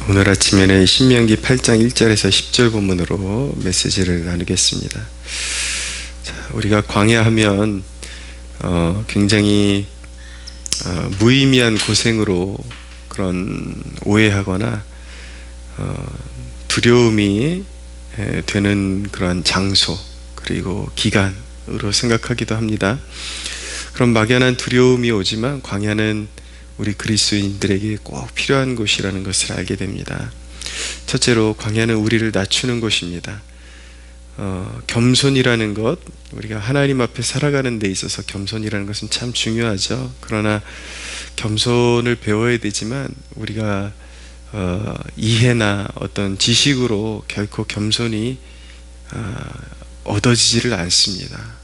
오늘 아침에는 신명기 8장 1절에서 10절 본문으로 메시지를 나누겠습니다. 자, 우리가 광야하면 굉장히 무의미한 고생으로 그런 오해하거나 두려움이 되는 그런 장소 그리고 기간으로 생각하기도 합니다. 그런 막연한 두려움이 오지만 광야는 우리 그리스도인들에게 꼭 필요한 곳이라는 것을 알게 됩니다. 첫째로 광야는 우리를 낮추는 곳입니다. 겸손이라는 것, 우리가 하나님 앞에 살아가는 데 있어서 겸손이라는 것은 참 중요하죠. 그러나 겸손을 배워야 되지만 우리가 이해나 어떤 지식으로 결코 겸손이 얻어지지를 않습니다.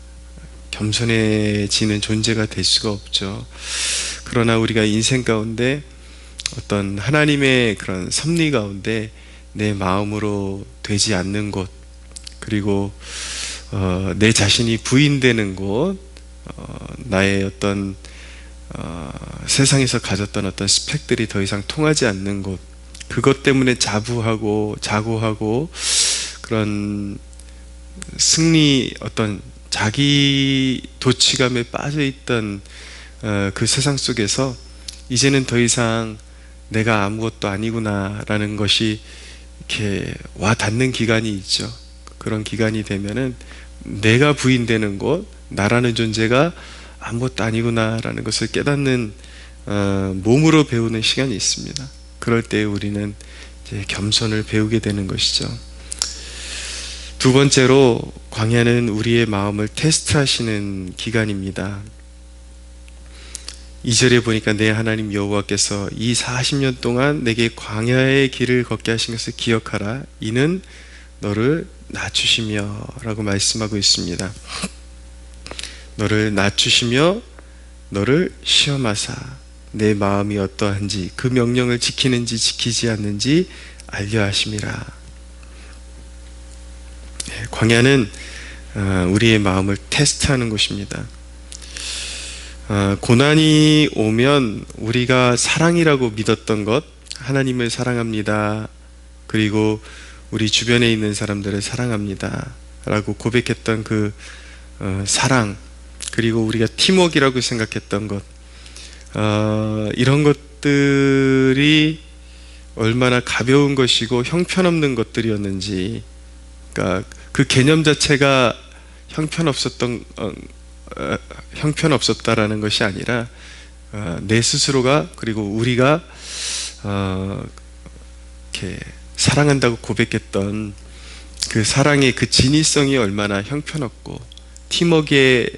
겸손해지는 존재가 될 수가 없죠. 그러나 우리가 인생 가운데 어떤 하나님의 그런 섭리 가운데 내 마음으로 되지 않는 곳, 그리고 내 자신이 부인되는 곳, 나의 어떤 세상에서 가졌던 어떤 스펙들이 더 이상 통하지 않는 곳, 그것 때문에 자고하고 그런 승리, 어떤 자기 도취감에 빠져있던 그 세상 속에서 이제는 더 이상 내가 아무것도 아니구나 라는 것이 이렇게 와 닿는 기간이 있죠. 그런 기간이 되면은 내가 부인되는 곳, 나라는 존재가 아무것도 아니구나 라는 것을 깨닫는 몸으로 배우는 시간이 있습니다. 그럴 때 우리는 이제 겸손을 배우게 되는 것이죠. 두 번째로 광야는 우리의 마음을 테스트하시는 기간입니다. 2절에 보니까 내 하나님 여호와께서 이 40년 동안 내게 광야의 길을 걷게 하신 것을 기억하라. 이는 너를 낮추시며 라고 말씀하고 있습니다. 너를 낮추시며 너를 시험하사 내 마음이 어떠한지 그 명령을 지키는지 지키지 않는지 알려 하심이라. 광야는 우리의 마음을 테스트하는 곳입니다. 고난이 오면 우리가 사랑이라고 믿었던 것, 하나님을 사랑합니다, 그리고 우리 주변에 있는 사람들을 사랑합니다 라고 고백했던 그 사랑, 그리고 우리가 팀워크라고 생각했던 것, 이런 것들이 얼마나 가벼운 것이고 형편없는 것들이었는지, 그러니까 그 개념 자체가 형편없었다라는 것이 아니라 내 스스로가, 그리고 우리가 이렇게 사랑한다고 고백했던 그 사랑의 그 진위성이 얼마나 형편없고 팀워크의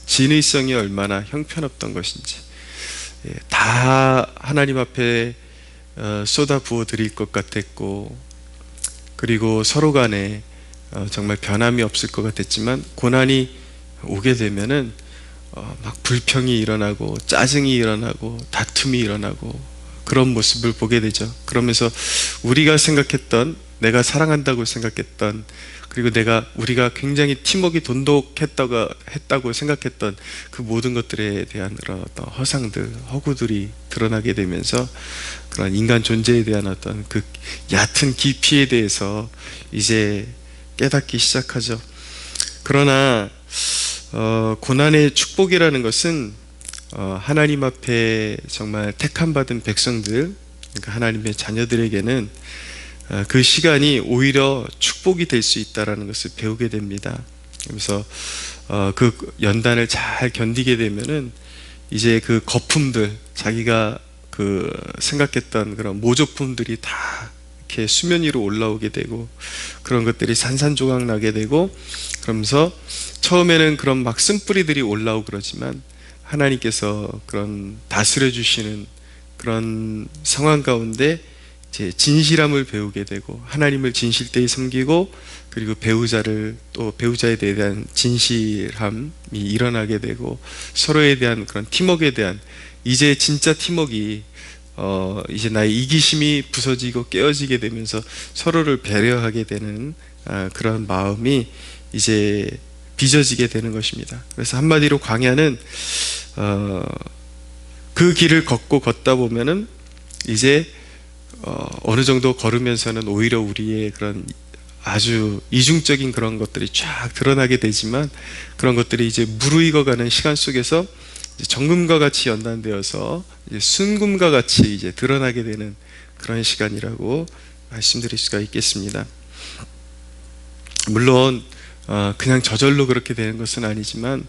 진위성이 얼마나 형편없던 것인지, 다 하나님 앞에 쏟아 부어 드릴 것 같았고, 그리고 서로 간에 정말 변함이 없을 것 같았지만 고난이 오게 되면은 막 불평이 일어나고 짜증이 일어나고 다툼이 일어나고 그런 모습을 보게 되죠. 그러면서 우리가 생각했던, 내가 사랑한다고 생각했던, 그리고 우리가 굉장히 팀워크가 돈독했다고 생각했던 그 모든 것들에 대한 그런 어떤 허상들, 허구들이 드러나게 되면서 그런 인간 존재에 대한 어떤 그 얕은 깊이에 대해서 이제 깨닫기 시작하죠. 그러나 고난의 축복이라는 것은 하나님 앞에 정말 택함받은 백성들, 그러니까 하나님의 자녀들에게는 그 시간이 오히려 축복이 될 수 있다는 것을 배우게 됩니다. 그래서 그 연단을 잘 견디게 되면은 이제 그 거품들, 자기가 그 생각했던 그런 모조품들이 다 이렇게 수면 위로 올라오게 되고, 그런 것들이 산산조각 나게 되고, 그러면서 처음에는 그런 막 쓴뿌리들이 올라오고 그러지만 하나님께서 그런 다스려 주시는 그런 상황 가운데 이제 진실함을 배우게 되고, 하나님을 진실되이 섬기고, 그리고 배우자에 대한 진실함이 일어나게 되고, 서로에 대한 그런 팀워크에 대한, 이제 진짜 팀워크가 이제 나의 이기심이 부서지고 깨어지게 되면서 서로를 배려하게 되는 그런 마음이 이제 빚어지게 되는 것입니다. 그래서 한마디로 광야는 그 길을 걷다 보면은 이제 어느 정도 걸으면서는 오히려 우리의 그런 아주 이중적인 그런 것들이 쫙 드러나게 되지만, 그런 것들이 이제 무르익어가는 시간 속에서 이제 정금과 같이 연단되어서 이제 순금과 같이 이제 드러나게 되는 그런 시간이라고 말씀드릴 수가 있겠습니다. 물론 그냥 저절로 그렇게 되는 것은 아니지만,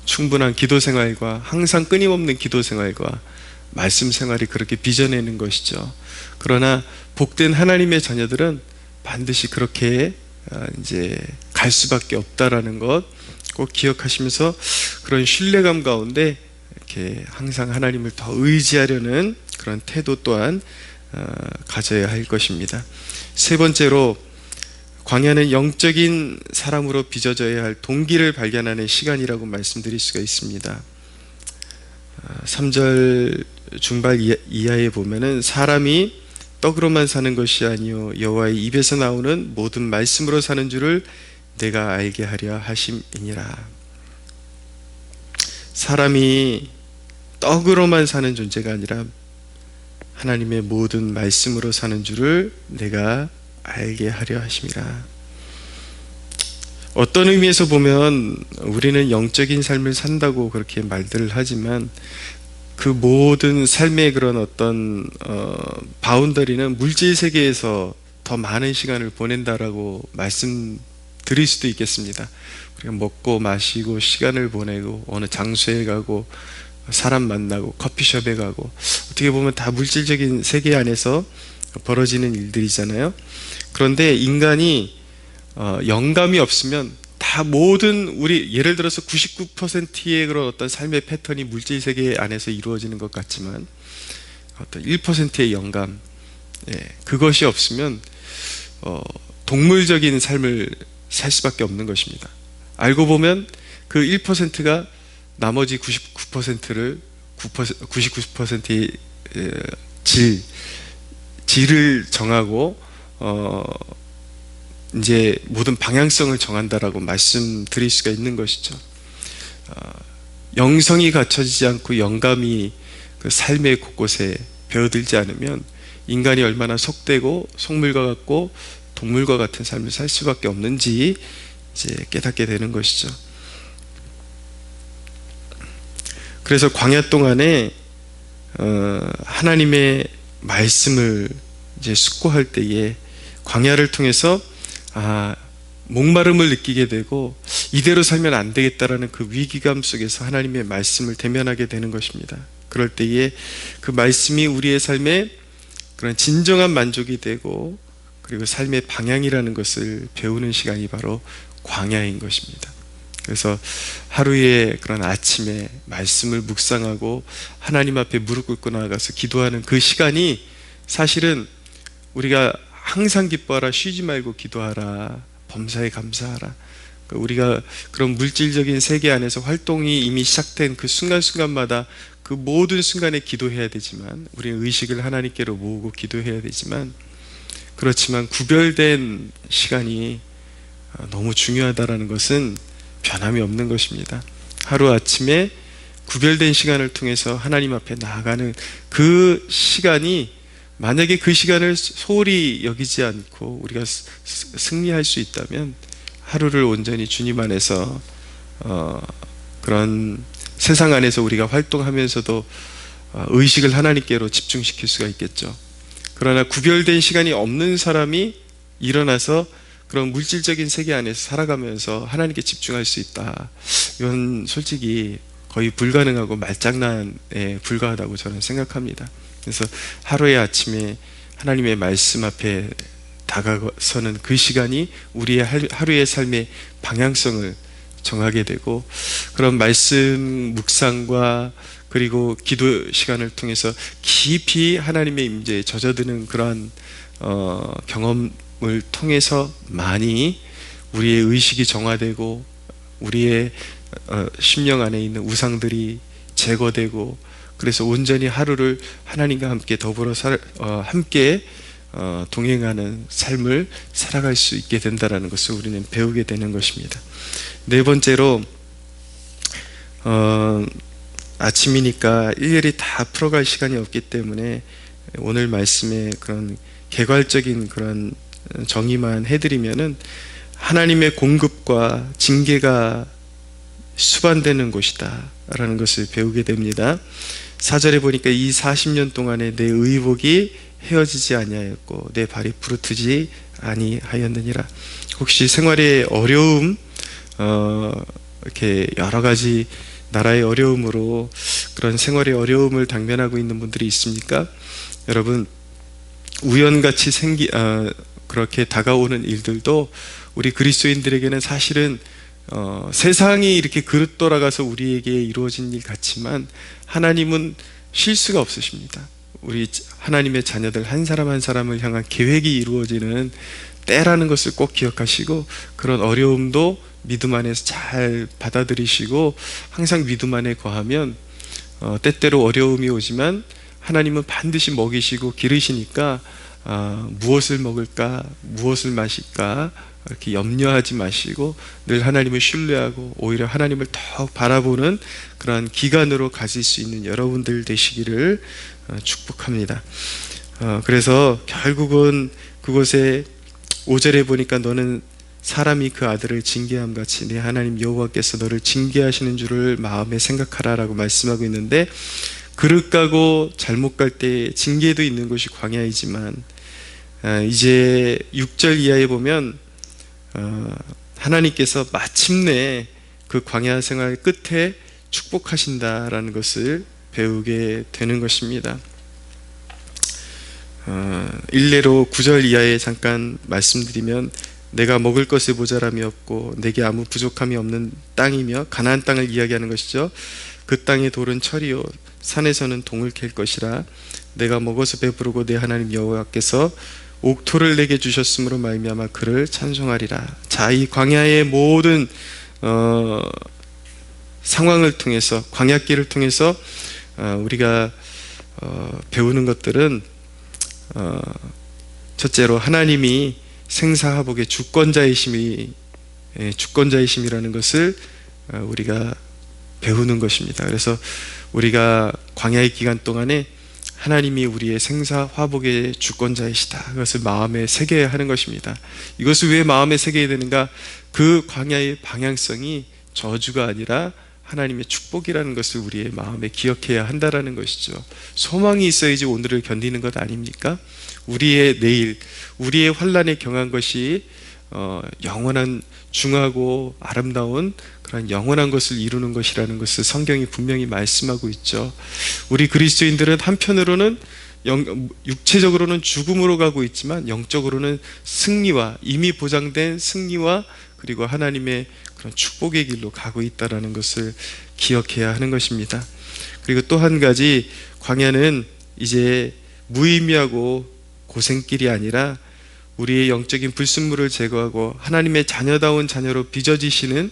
충분한 기도 생활과 항상 끊임없는 기도 생활과 말씀 생활이 그렇게 빚어내는 것이죠. 그러나 복된 하나님의 자녀들은 반드시 그렇게 이제 갈 수밖에 없다라는 것 꼭 기억하시면서, 그런 신뢰감 가운데 이렇게 항상 하나님을 더 의지하려는 그런 태도 또한 가져야 할 것입니다. 세 번째로, 광야는 영적인 사람으로 빚어져야 할 동기를 발견하는 시간이라고 말씀드릴 수가 있습니다. 3절 중반 이하에 보면은 사람이 떡으로만 사는 것이 아니요 여호와의 입에서 나오는 모든 말씀으로 사는 줄을 내가 알게 하려 하심이니라. 사람이 떡으로만 사는 존재가 아니라 하나님의 모든 말씀으로 사는 줄을 내가 알게 하려 하심이라. 어떤 의미에서 보면 우리는 영적인 삶을 산다고 그렇게 말들을 하지만, 그 모든 삶의 그런 어떤 바운더리는 물질 세계에서 더 많은 시간을 보낸다라고 말씀드릴 수도 있겠습니다. 우리가 먹고 마시고 시간을 보내고 어느 장소에 가고 사람 만나고 커피숍에 가고, 어떻게 보면 다 물질적인 세계 안에서 벌어지는 일들이잖아요. 그런데 인간이 영감이 없으면 다 모든 우리 예를 들어서 99%의 그런 어떤 삶의 패턴이 물질 세계 안에서 이루어지는 것 같지만, 어떤 1%의 영감, 그것이 없으면 동물적인 삶을 살 수밖에 없는 것입니다. 알고 보면 그 1%가 나머지 99%를 99%의 질을 정하고 이제 모든 방향성을 정한다라고 말씀드릴 수가 있는 것이죠. 영성이 갖춰지지 않고 영감이 그 삶의 곳곳에 배어들지 않으면 인간이 얼마나 속되고 속물과 같고 동물과 같은 삶을 살 수밖에 없는지 이제 깨닫게 되는 것이죠. 그래서 광야 동안에 하나님의 말씀을 이제 숙고할 때에 광야를 통해서 목마름을 느끼게 되고, 이대로 살면 안 되겠다라는 그 위기감 속에서 하나님의 말씀을 대면하게 되는 것입니다. 그럴 때에 그 말씀이 우리의 삶에 그런 진정한 만족이 되고, 그리고 삶의 방향이라는 것을 배우는 시간이 바로 광야인 것입니다. 그래서 하루의 그런 아침에 말씀을 묵상하고 하나님 앞에 무릎 꿇고 나아가서 기도하는 그 시간이, 사실은 우리가 항상 기뻐하라, 쉬지 말고 기도하라, 범사에 감사하라, 우리가 그런 물질적인 세계 안에서 활동이 이미 시작된 그 순간순간마다 그 모든 순간에 기도해야 되지만, 우리는 의식을 하나님께로 모으고 기도해야 되지만, 그렇지만 구별된 시간이 너무 중요하다라는 것은 변함이 없는 것입니다. 하루아침에 구별된 시간을 통해서 하나님 앞에 나아가는 그 시간이, 만약에 그 시간을 소홀히 여기지 않고 우리가 승리할 수 있다면, 하루를 온전히 주님 안에서 그런 세상 안에서 우리가 활동하면서도 의식을 하나님께로 집중시킬 수가 있겠죠. 그러나 구별된 시간이 없는 사람이 일어나서 그런 물질적인 세계 안에서 살아가면서 하나님께 집중할 수 있다, 이건 솔직히 거의 불가능하고 말장난에 불과하다고 저는 생각합니다. 그래서 하루의 아침에 하나님의 말씀 앞에 다가서는 그 시간이 우리의 하루의 삶의 방향성을 정하게 되고, 그런 말씀 묵상과 그리고 기도 시간을 통해서 깊이 하나님의 임재에 젖어드는 그러한 경험을 통해서 많이 우리의 의식이 정화되고, 우리의 심령 안에 있는 우상들이 제거되고, 그래서 온전히 하루를 하나님과 함께 더불어 함께 동행하는 삶을 살아갈 수 있게 된다는 것을 우리는 배우게 되는 것입니다. 네 번째로, 아침이니까 일일이 다 풀어갈 시간이 없기 때문에 오늘 말씀에 그런 개괄적인 그런 정의만 해드리면은 하나님의 공급과 징계가 수반되는 곳이다 라는 것을 배우게 됩니다. 4절에 보니까 이 40년 동안에 내 의복이 헤어지지 아니하였고 내 발이 부르트지 아니하였느니라. 혹시 생활의 어려움, 이렇게 여러 가지 나라의 어려움으로 그런 생활의 어려움을 당면하고 있는 분들이 있습니까? 여러분, 우연같이 그렇게 다가오는 일들도 우리 그리스도인들에게는 사실은 세상이 이렇게 그릇 돌아가서 우리에게 이루어진 일 같지만 하나님은 실수가 없으십니다. 우리 하나님의 자녀들 한 사람 한 사람을 향한 계획이 이루어지는 때라는 것을 꼭 기억하시고, 그런 어려움도 믿음 안에서 잘 받아들이시고 항상 믿음 안에 거하면 때때로 어려움이 오지만 하나님은 반드시 먹이시고 기르시니까 무엇을 먹을까, 무엇을 마실까 이렇게 염려하지 마시고 늘 하나님을 신뢰하고 오히려 하나님을 더욱 바라보는 그러한 기간으로 가질 수 있는 여러분들 되시기를 축복합니다. 그래서 결국은 그곳에 5절에 보니까 너는 사람이 그 아들을 징계함 같이 내 하나님 여호와께서 너를 징계하시는 줄을 마음에 생각하라 라고 말씀하고 있는데, 그릇 가고 잘못 갈 때 징계도 있는 곳이 광야이지만 이제 6절 이하에 보면 하나님께서 마침내 그 광야 생활 끝에 축복하신다라는 것을 배우게 되는 것입니다. 일례로 9절 이하에 잠깐 말씀드리면, 내가 먹을 것에 모자람이 없고 내게 아무 부족함이 없는 땅이며 가나안 땅을 이야기하는 것이죠. 그 땅의 돌은 철이요 산에서는 동을 캘 것이라. 내가 먹어서 배부르고 내 하나님 여호와께서 옥토를 내게 주셨으므로 말미암아 그를 찬송하리라. 자, 이 광야의 모든 상황을 통해서, 광야길을 통해서 우리가 배우는 것들은 첫째로 하나님이 생사하복의 주권자이심이라는 것을 우리가 배우는 것입니다. 그래서 우리가 광야의 기간 동안에 하나님이 우리의 생사화복의 주권자이시다, 그것을 마음에 새겨야 하는 것입니다. 이것을 왜 마음에 새겨야 되는가? 그 광야의 방향성이 저주가 아니라 하나님의 축복이라는 것을 우리의 마음에 기억해야 한다라는 것이죠. 소망이 있어야지 오늘을 견디는 것 아닙니까? 우리의 내일, 우리의 환난에 경한 것이 영원한 중하고 아름다운 그런 영원한 것을 이루는 것이라는 것을 성경이 분명히 말씀하고 있죠. 우리 그리스도인들은 한편으로는 육체적으로는 죽음으로 가고 있지만 영적으로는 승리와, 이미 보장된 승리와 그리고 하나님의 그런 축복의 길로 가고 있다는 것을 기억해야 하는 것입니다. 그리고 또 한 가지, 광야는 이제 무의미하고 고생길이 아니라 우리의 영적인 불순물을 제거하고 하나님의 자녀다운 자녀로 빚어주시는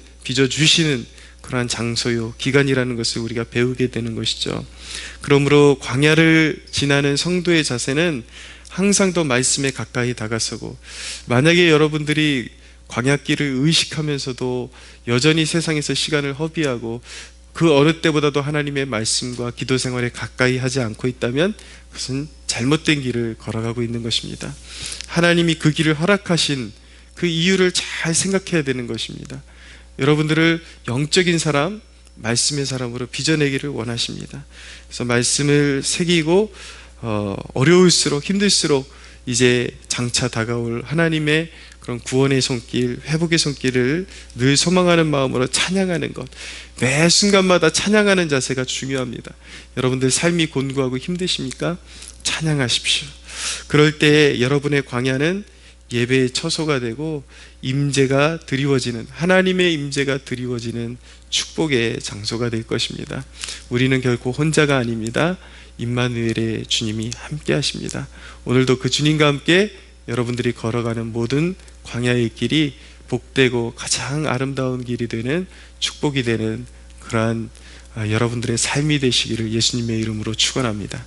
그러한 장소요, 기간이라는 것을 우리가 배우게 되는 것이죠. 그러므로 광야를 지나는 성도의 자세는 항상 더 말씀에 가까이 다가서고, 만약에 여러분들이 광야길을 의식하면서도 여전히 세상에서 시간을 허비하고 그 어느 때보다도 하나님의 말씀과 기도 생활에 가까이 하지 않고 있다면 그것은 잘못된 길을 걸어가고 있는 것입니다. 하나님이 그 길을 허락하신 그 이유를 잘 생각해야 되는 것입니다. 여러분들을 영적인 사람, 말씀의 사람으로 빚어내기를 원하십니다. 그래서 말씀을 새기고 어려울수록, 힘들수록 이제 장차 다가올 하나님의 그런 구원의 손길, 회복의 손길을 늘 소망하는 마음으로 찬양하는 것, 매 순간마다 찬양하는 자세가 중요합니다. 여러분들 삶이 곤고하고 힘드십니까? 찬양하십시오. 그럴 때 여러분의 광야는 예배의 처소가 되고 임재가 드리워지는, 하나님의 임재가 드리워지는 축복의 장소가 될 것입니다. 우리는 결코 혼자가 아닙니다. 임마누엘의 주님이 함께 하십니다. 오늘도 그 주님과 함께 여러분들이 걸어가는 모든 광야의 길이 복되고 가장 아름다운 길이 되는, 축복이 되는 그러한 여러분들의 삶이 되시기를 예수님의 이름으로 축원합니다.